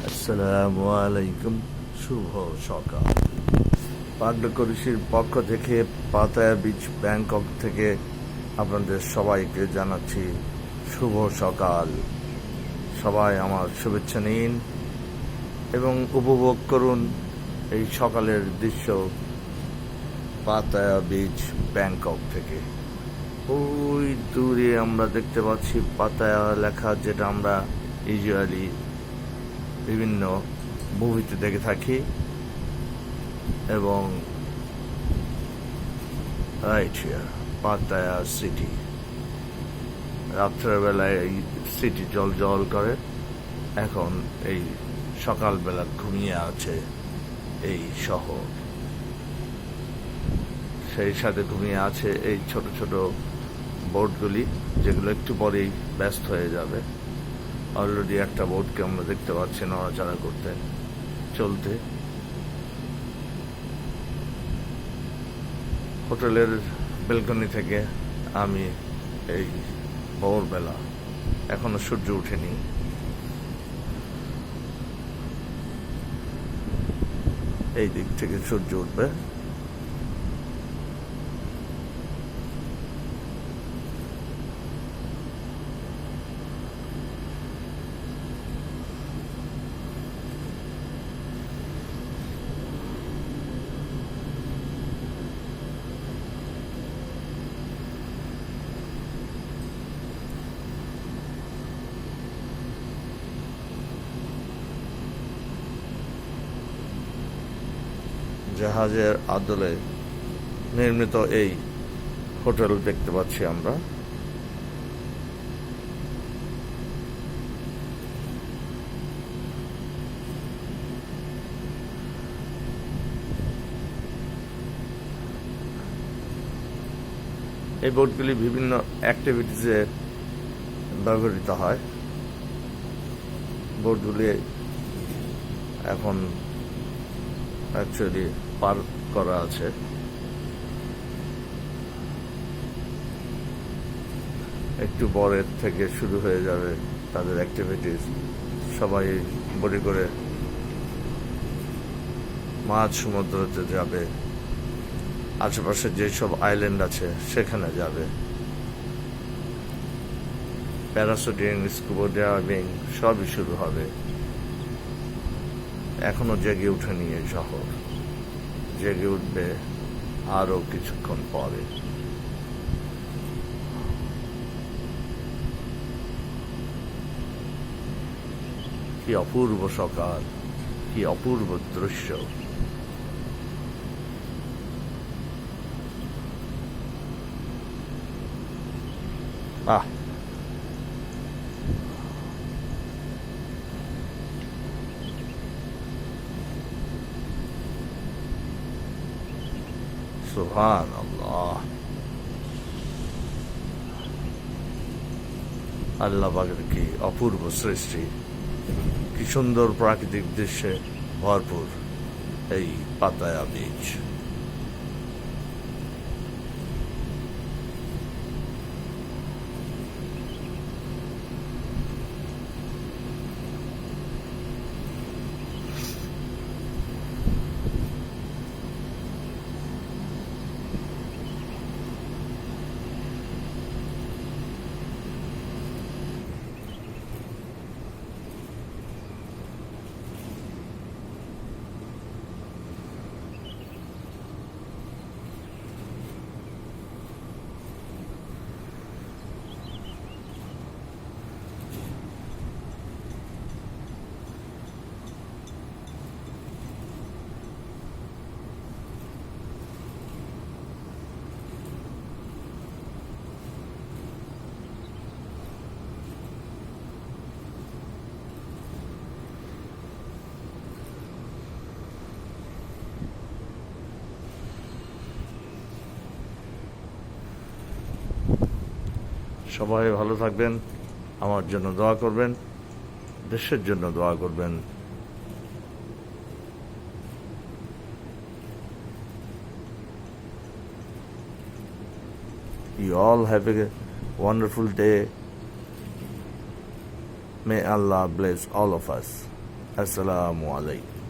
আসসালামু আলাইকুম। শুভ সকাল। পাণ্ডকরিষির পক্ষ থেকে পাতায়া বিচ ব্যাংকক থেকে আপনাদের সবাইকে জানাচ্ছি শুভ সকাল। সবাই আমার শুভেচ্ছা নিন এবং উপভোগ করুন এই সকালের দৃশ্য পাতায়া বিচ ব্যাংকক থেকে। ওই দূরে আমরা দেখতে পাচ্ছি পাতায়া লেখা, যেটা আমরা ইউজুয়ালি বিভিন্ন মুভিতে দেখে থাকি। এবং রাইট হিয়ার পাতায়া সিটি। রাত্রের বেলায় এই সিটি জল জল করে, এখন এই সকালবেলা ঘুমিয়ে আছে এই শহর। সেই সাথে ঘুমিয়ে আছে এই ছোট ছোট বোটগুলি, যেগুলো একটু পরেই ব্যস্ত হয়ে যাবে। অলরেডি একটা বোটকে আমরা দেখতে পাচ্ছি নড়াচড়া করতে চলতে। হোটেলের বেলকনি থেকে আমি এই ভোরবেলা, এখনো সূর্য ওঠেনি, এই দিক থেকে সূর্য উঠবে। জাহাজের আদলে নির্মিত এই হোটেল দেখতে পাচ্ছি আমরা। এই বোটগুলি বিভিন্ন অ্যাক্টিভিটিসে ব্যবহৃত হয়। বোটগুলি এখন অ্যাকচুয়ালি পার্ক করা আছে। একটু পরের থেকে শুরু হয়ে যাবে তাদের অ্যাক্টিভিটিস। সবাই বোটে করে মাঝ সমুদ্রতে যাবে, আশেপাশে যেসব আইল্যান্ড আছে সেখানে যাবে। প্যারাশুটিং, স্কুবা ডাইভিং সবই শুরু হবে। এখনো জেগে ওঠেনি এই শহর, জেগে উঠবে আরো কিছুক্ষণ পরে। কি অপূর্ব সকাল, কি অপূর্ব দৃশ্য। আহ, সুবহানাল্লাহ। আল্লাহ পাকের কি অপূর্ব সৃষ্টি, কি সুন্দর প্রাকৃতিক দৃশ্যে ভরপুর এই পাতায়া বিচ। সবাই ভালো থাকবেন, আমার জন্য দোয়া করবেন, দেশের জন্য দোয়া করবেন। You all have a wonderful day. May Allah bless all of us. আসসালামু আলাইকুম।